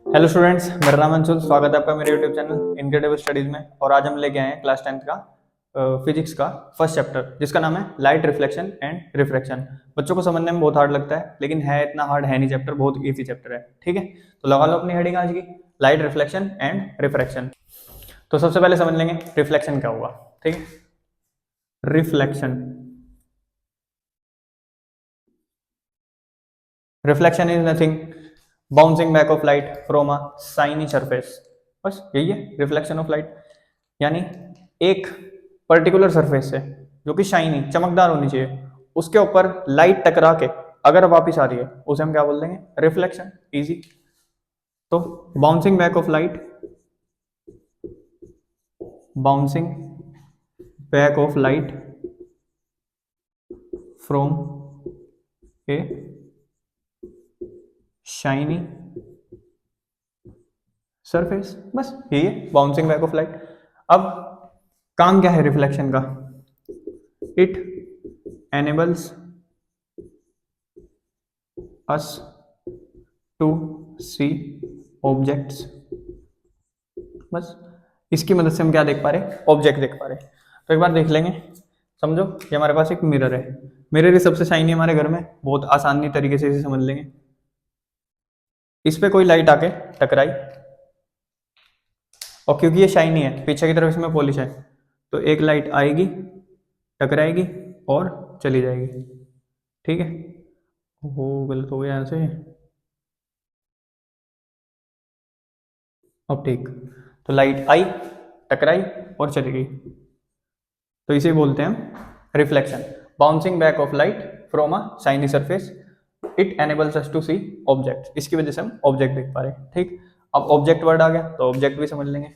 Hello students, मेरा नाम अंशुल। स्वागत है आपका मेरे यूट्यूब चैनल इनक्रेडिबल स्टडीज में। और आज हम लेके आए हैं क्लास 10th का फिजिक्स का फर्स्ट चैप्टर, जिसका नाम है लाइट रिफ्लेक्शन एंड रिफ्रैक्शन। बच्चों को समझने में बहुत हार्ड लगता है, लेकिन है इतना हार्ड है नहीं चैप्टर, बहुत इजी चैप्टर है। ठीक है, तो लगा लो अपनी हेडिंग आज की, लाइट रिफ्लेक्शन एंड रिफ्रैक्शन। तो सबसे पहले समझ लेंगे रिफ्लेक्शन क्या हुआ। ठीक है, reflection reflection is nothing bouncing back of light from a shiny surface. बस यही है रिफ्लेक्शन ऑफ लाइट, यानी एक पर्टिकुलर सरफेस से जो कि शाइनी चमकदार होनी चाहिए, उसके ऊपर लाइट टकरा के अगर वापस आ रही है, उसे हम क्या बोल देंगे? रिफ्लेक्शन। इजी। तो bouncing back of light, bouncing back of light from A shiny surface. बस यही है बाउंसिंग बैक ऑफ लाइट। अब काम क्या है रिफ्लेक्शन का? It enables us to see objects। बस इसकी मदद से हम क्या देख पा रहे? ऑब्जेक्ट देख पा रहे। तो एक बार देख लेंगे। समझो ये हमारे पास एक मिरर है। मिरर ही सबसे शाइनी हमारे घर में, बहुत आसानी तरीके से इसे समझ लेंगे। इस पे कोई लाइट आके टकराई, और क्योंकि ये शाइनी है, पीछे की तरफ इसमें पॉलिश है, तो एक लाइट आएगी, टकराएगी और चली जाएगी। ठीक है, वो गलत हो गया यहाँ से। अब ठीक, तो लाइट आई, टकराई और चली गई, तो इसे बोलते हैं हम reflection. Bouncing back of light from a shiny surface, it enables us to see object. इसकी वजह से हम ऑब्जेक्ट देख पा रहे हैं। ठीक, अब ऑब्जेक्ट वर्ड आ गया तो ऑब्जेक्ट भी समझ लेंगे।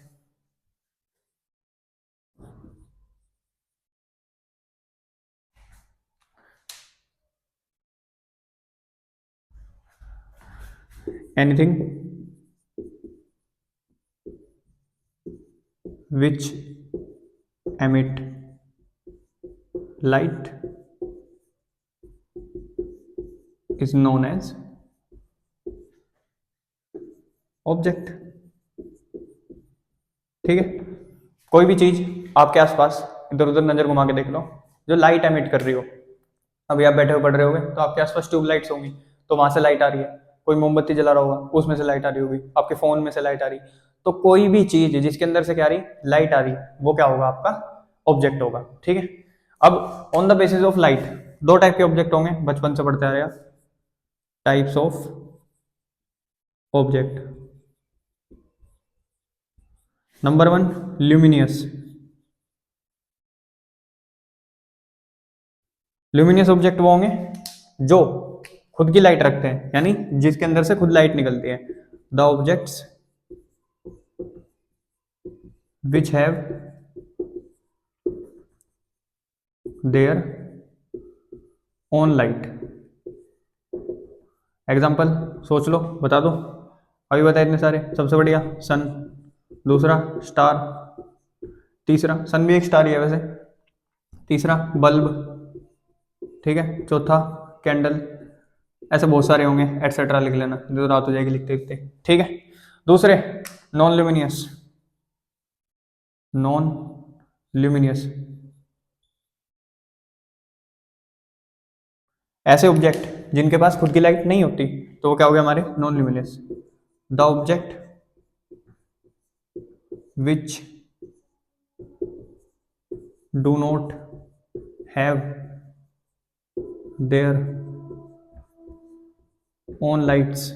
Anything which emit light is known as object। ठीक है, कोई भी चीज आपके आसपास इधर उधर नजर घुमा के देख लो जो लाइट एमिट कर रही हो। अभी आप बैठे हुए पढ़ रहे होगे तो आपके आसपास ट्यूब लाइट्स होंगी, तो वहां से लाइट आ रही है। कोई मोमबत्ती जला रहा होगा, उसमें से लाइट आ रही होगी। आपके फोन में से लाइट आ रही। तो कोई भी चीज जिसके अंदर से क्या आ रही, लाइट आ रही, वो क्या होगा? आपका ऑब्जेक्ट होगा। ठीक है, अब on the basis of light दो टाइप के ऑब्जेक्ट होंगे, बचपन से पढ़ते आ रहे हैं। Types of object. Number one, luminous. Luminous object वो होंगे जो खुद की लाइट रखते हैं, यानी जिसके अंदर से खुद लाइट निकलती है। The objects which have their own light. Example सोच लो, बता दो। अभी बताए इतने सारे। सबसे बढ़िया सन, दूसरा स्टार, तीसरा सन भी एक स्टार ही है वैसे, तीसरा बल्ब, ठीक है, चौथा कैंडल। ऐसे बहुत सारे होंगे, एटसेट्रा लिख लेना, जो रात हो जाएगी लिखते लिखते। ठीक है, दूसरे नॉन ल्यूमिनियस। नॉन ल्यूमिनियस ऐसे ऑब्जेक्ट जिनके पास खुद की लाइट नहीं होती, तो वो क्या हो गया हमारे? Non luminous. The object which do not have their own lights,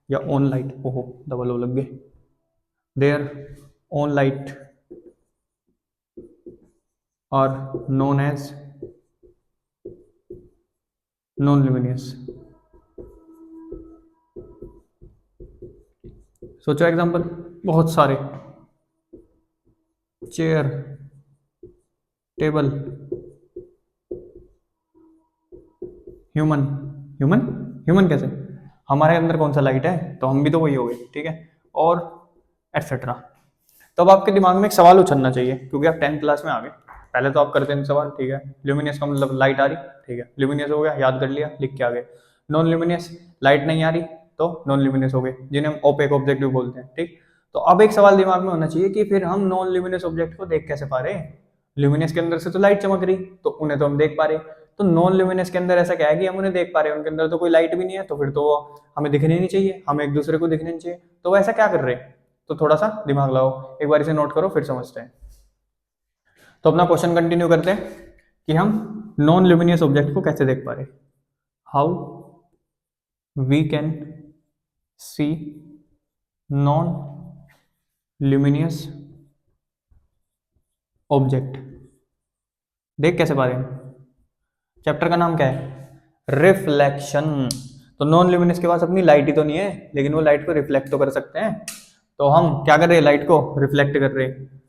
या ओन लाइट, ओहो डबल ओ लग गए, their own light are known as non luminous. सोचो एग्जांपल, बहुत सारे। Chair, table, human. Human human कैसे? हमारे अंदर कौन सा लाइट है, तो हम भी तो वही हो गए। ठीक है, और एटसेट्रा। तो अब आपके दिमाग में एक सवाल उछलना चाहिए, क्योंकि आप 10th क्लास में आ गए। पहले तो आप करते हैं सवाल, ठीक है, ल्यूमिनियस का मतलब लाइट आ रही, ठीक है, ल्यूमिनियस हो गया, याद कर लिया, लिख के आ गए। नॉन ल्यूमिनियस, लाइट नहीं आ रही, तो नॉन ल्यूमिनस हो गए, जिन्हें हम ओपेक ऑब्जेक्ट भी बोलते हैं। ठीक, तो अब एक सवाल दिमाग में होना चाहिए कि फिर हम नॉन ल्यूमिनस ऑब्जेक्ट को देख कैसे पा रहे हैं? ल्यूमिनस के अंदर से तो लाइट चमक रही, तो उन्हें तो हम देख पा रहे। तो नॉन ल्यूमिनस के अंदर ऐसा क्या है कि हम उन्हें देख पा रहे हैं? उनके अंदर तो कोई लाइट भी नहीं है, तो फिर तो हमें दिखने नहीं चाहिए, हमें एक दूसरे को दिखने नहीं चाहिए। तो वो ऐसा क्या कर रहे हैं? तो थोड़ा सा दिमाग लगाओ, एक बार इसे नोट करो, फिर समझते हैं। तो अपना क्वेश्चन कंटिन्यू करते हैं कि हम नॉन ल्यूमिनियस ऑब्जेक्ट को कैसे देख पा रहे। How we can see non luminous object, देख कैसे पा रहे हैं? चैप्टर का नाम क्या है? रिफ्लेक्शन। तो नॉन ल्यूमिनस के पास अपनी लाइट ही तो नहीं है, लेकिन वो लाइट को रिफ्लेक्ट तो कर सकते हैं। तो हम क्या कर रहे हैं? लाइट को रिफ्लेक्ट कर रहे हैं।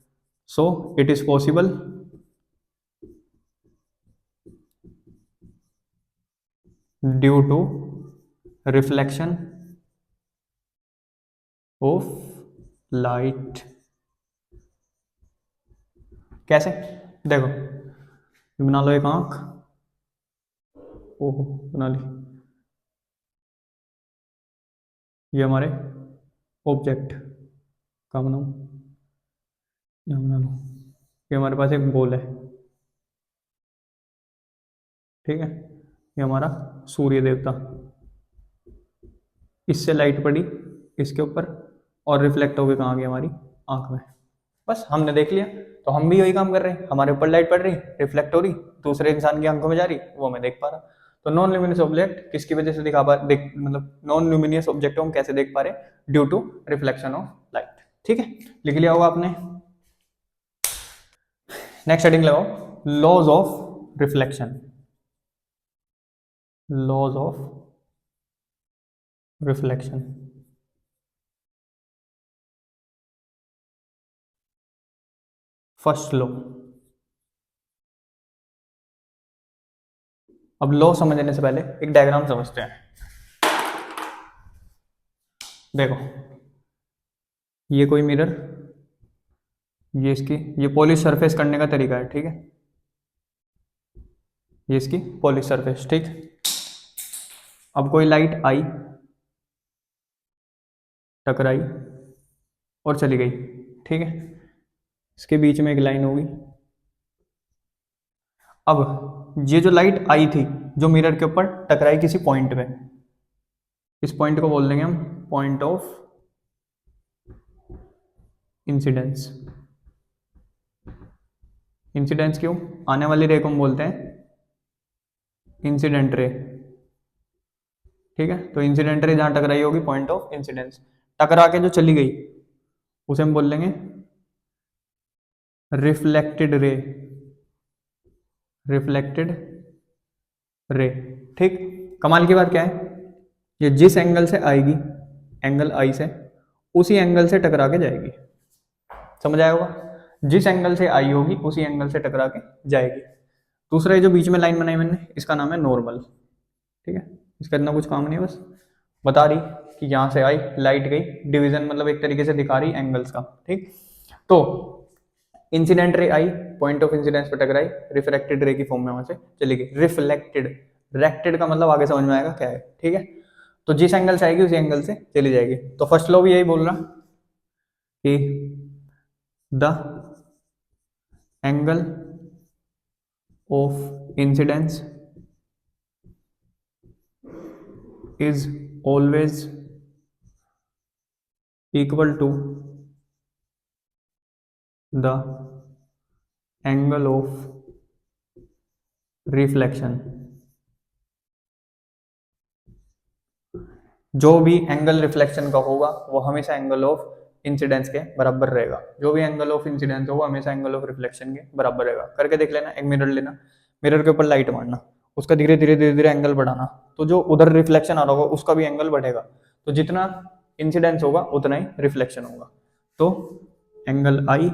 So it is possible due to reflection of light. कैसे? देखो, बना लो एक आंख, ओहो बना ली, ये हमारे ऑब्जेक्ट का बनाओ, यहाँ बना लो। ये हमारे पास एक बॉल है, ठीक है, ये हमारा सूर्य देवता, इससे लाइट पड़ी इसके ऊपर और रिफ्लेक्ट होकर कहाँ गई? हमारी आंख में। बस हमने देख लिया। तो हम भी यही काम कर रहे हैं, हमारे ऊपर लाइट पड़ रही, रिफ्लेक्ट हो रही, दूसरे इंसान की आंखों में जा रही, वो मैं देख पा रहा। तो नॉन ल्यूमिनियस ऑब्जेक्ट किसकी वजह से दिखा पा देख मतलब नॉन ल्यूमिनियस ऑब्जेक्ट हम कैसे देख पा रहे? Due to reflection of light. ठीक है, लिख लिया होगा आपने। नेक्स्ट हेडिंग लगाओ, laws of reflection. Laws of reflection. First law. अब लॉ समझने से पहले एक डायग्राम समझते हैं। देखो, ये कोई मिरर, ये इसकी ये पॉलिश सरफेस करने का तरीका है, ठीक है, ये इसकी पॉलिश सरफेस। ठीक, अब कोई लाइट आई, टकराई और चली गई, ठीक है, इसके बीच में एक लाइन होगी। अब ये जो लाइट आई थी, जो मिरर के ऊपर टकराई किसी पॉइंट पे, इस पॉइंट को बोल देंगे हम पॉइंट ऑफ इंसिडेंस। इंसिडेंस क्यों? आने वाली रे को हम बोलते हैं इंसिडेंट रे, ठीक है। तो इंसिडेंट रे जहां टकराई होगी पॉइंट ऑफ इंसिडेंस, टकरा के जो चली गई उसे हम बोल देंगे रिफ्लेक्टेड रे। रिफ्लेक्टेड रे, ठीक। कमाल की बात क्या है, ये जिस एंगल से आएगी, एंगल आई से, उसी एंगल से टकरा के जाएगी। समझ आया होगा? जिस एंगल से आई होगी उसी एंगल से टकरा के जाएगी। दूसरा ये जो बीच में लाइन बनाई मैंने, इसका नाम है नॉर्मल, ठीक है। इसका इतना कुछ काम नहीं है, बस बता रही कि यहाँ से आई लाइट गई, डिवीजन मतलब एक तरीके से दिखा रही एंगल्स का, ठीक। तो incident ray I, point of incidence पे टकराई, रिफ्लेक्टेड रे की फॉर्म में वहां से चली गई। रिफ्लेक्टेड, रेक्टेड का मतलब आगे समझ में आएगा क्या है, ठीक है। तो जिस एंगल से आएगी उसी एंगल से चली जाएगी। तो फर्स्ट लॉ भी यही बोल रहा कि the angle of incidence is always equal to the angle of reflection। जो भी एंगल रिफ्लेक्शन का होगा वो हमेशा एंगल ऑफ इंसिडेंस के बराबर रहेगा। जो भी एंगल ऑफ इंसिडेंस होगा हमेशा एंगल ऑफ रिफ्लेक्शन के बराबर रहेगा। करके देख लेना, एक मिरर लेना, मिरर के ऊपर लाइट मारना, उसका धीरे धीरे धीरे धीरे एंगल बढ़ाना, तो जो उधर रिफ्लेक्शन आ रहा होगा उसका भी एंगल बढ़ेगा। तो जितना इंसिडेंस होगा उतना ही रिफ्लेक्शन होगा। तो angle I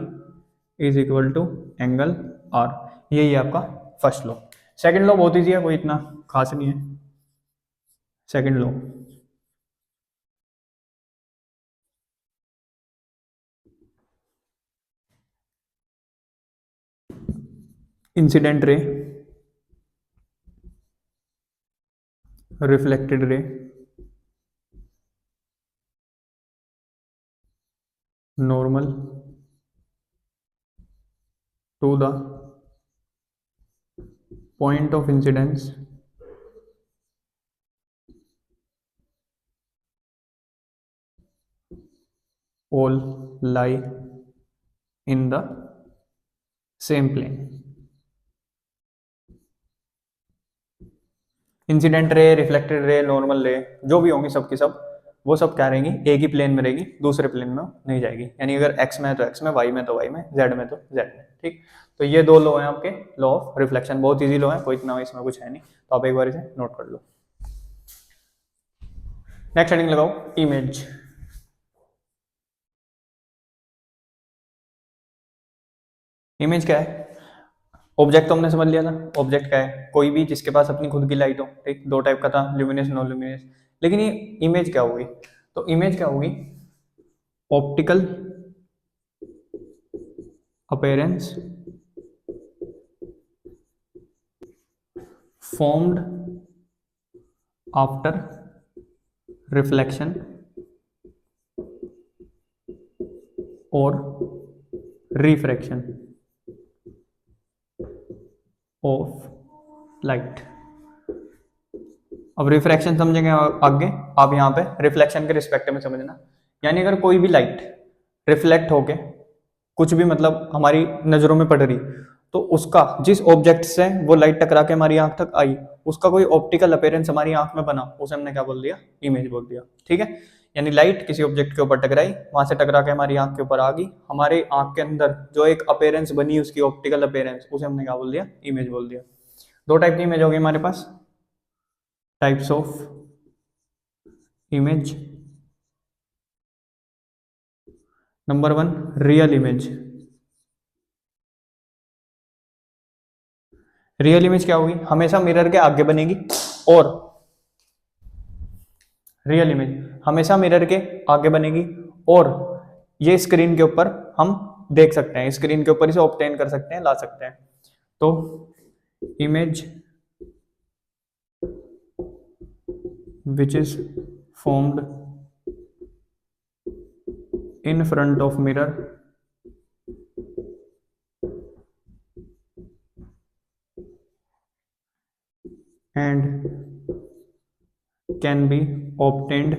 is equal to angle R, यही है आपका फर्स्ट लॉ। सेकंड लॉ बहुत ईजी है, कोई इतना खास नहीं है। Second law, incident ray, reflected ray normal to the point of incidence all lie in the same plane. Incident ray, reflected रे, नॉर्मल रे जो भी होंगी सब की सब वो सब क्या रहेंगी, एक ही प्लेन में रहेगी, दूसरे प्लेन में नहीं जाएगी। यानी अगर एक्स में है तो एक्स में, वाई में तो वाई में, जेड में तो जेड में। ठीक, तो ये दो लॉ हैं आपके, लॉ ऑफ रिफ्लेक्शन। बहुत इजी लॉ है, कोई इतना इसमें कुछ है नहीं, तो आप एक बार इसे नोट कर लो। नेक्स्ट हेडिंग लगाओ, इमेज। इमेज क्या है? ऑब्जेक्ट तो हमने समझ लिया था, ऑब्जेक्ट क्या है, कोई भी जिसके पास अपनी खुद की लाइट हो। ठीक, दो टाइप का था, ल्यूमिनस, नॉन ल्यूमिनस। लेकिन ये इमेज क्या होगी? तो इमेज क्या होगी? Optical appearance formed after reflection or refraction of light। अब रिफ्रैक्शन समझेंगे आगे, आप यहाँ पे रिफ्लेक्शन के रिस्पेक्ट में समझना। यानी अगर कोई भी लाइट रिफ्लेक्ट होके कुछ भी मतलब हमारी नजरों में पड़ रही, तो उसका जिस ऑब्जेक्ट से वो लाइट टकरा के हमारी आंख तक आई, उसका कोई ऑप्टिकल अपीयरेंस हमारी आंख में बना, उसे हमने क्या बोल दिया? इमेज बोल दिया। ठीक है, यानी लाइट किसी ऑब्जेक्ट के ऊपर टकराई, वहां से टकरा के हमारी आंख के ऊपर आ गई, हमारे आंख के अंदर जो एक अपीयरेंस बनी उसकी ऑप्टिकल अपीयरेंस, उसे हमने क्या बोल दिया? इमेज बोल दिया। दो टाइप की इमेज होगी हमारे पास, types of image. Number 1, real image. Real image क्या होगी? हमेशा मिरर के आगे बनेगी, और रियल इमेज हमेशा मिरर के आगे बनेगी, और ये स्क्रीन के ऊपर हम देख सकते हैं, स्क्रीन के ऊपर इसे ऑब्टेन कर सकते हैं, ला सकते हैं। तो image which is formed in front of mirror and can be obtained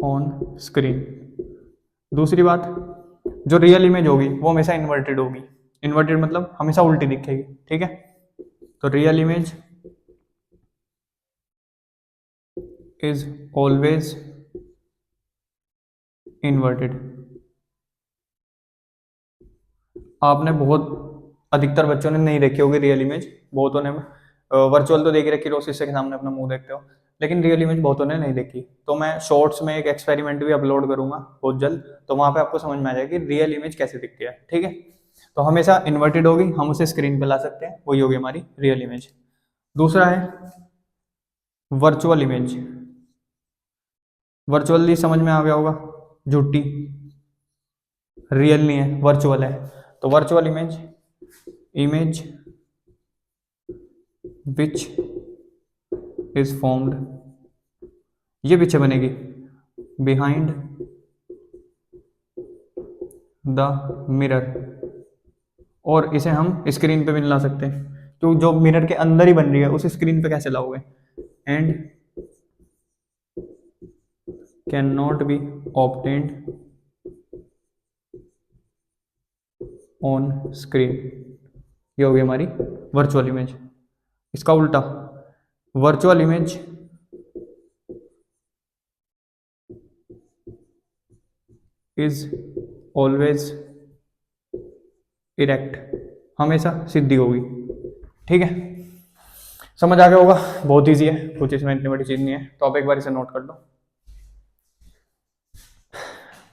on screen। दूसरी बात, जो रियल इमेज होगी वो हमेशा इन्वर्टेड होगी। इन्वर्टेड मतलब हमेशा उल्टी दिखेगी। ठीक है, तो real image is always inverted. आपने बहुत, अधिकतर बच्चों ने नहीं देखी होगी रियल इमेज, बहुतों ने वर्चुअल तो देख रखी, रोसिस के सामने अपना मुंह देखते हो, लेकिन रियल इमेज बहुतों ने नहीं देखी। तो मैं शॉर्ट्स में एक एक्सपेरिमेंट भी अपलोड करूंगा बहुत जल्द, तो वहां पे आपको समझ में आ जाएगी रियल इमेज कैसे दिखती है। ठीक है, तो हमेशा इन्वर्टेड होगी, हम उसे स्क्रीन पे ला सकते हैं, वही होगी हमारी रियल इमेज। दूसरा है वर्चुअल इमेज। वर्चुअली समझ में आ गया होगा, झूठी, रियल नहीं है, वर्चुअल है। तो virtual image, image which is formed, ये पीछे बनेगी, बिहाइंड द मिरर, और इसे हम स्क्रीन पे भी ला सकते हैं, तो जो मिरर के अंदर ही बन रही है उस स्क्रीन पे कैसे लाओगे? And can not be obtained on screen. ये होगी हमारी वर्चुअल इमेज। इसका उल्टा, virtual image is always erect, हमेशा सीधी होगी। ठीक है, समझ आ गया होगा, बहुत इजी है, कुछ इसमें इतनी बड़ी चीज नहीं है, तो आप एक बार इसे नोट कर लो।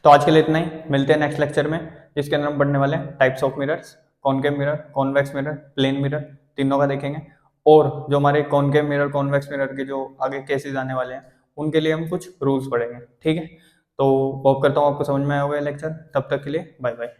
तो आज के लिए इतना ही, मिलते हैं नेक्स्ट लेक्चर में, जिसके अंदर हम पढ़ने वाले हैं types of mirrors, concave mirror, convex mirror, plane mirror, तीनों का देखेंगे। और जो हमारे कॉनकेव मिरर, कॉन्वेक्स मिरर के जो आगे केसेस आने वाले हैं, उनके लिए हम कुछ रूल्स पढ़ेंगे। ठीक है, तो होप करता हूँ आपको समझ में आया होगा लेक्चर। तब तक के लिए बाय बाय।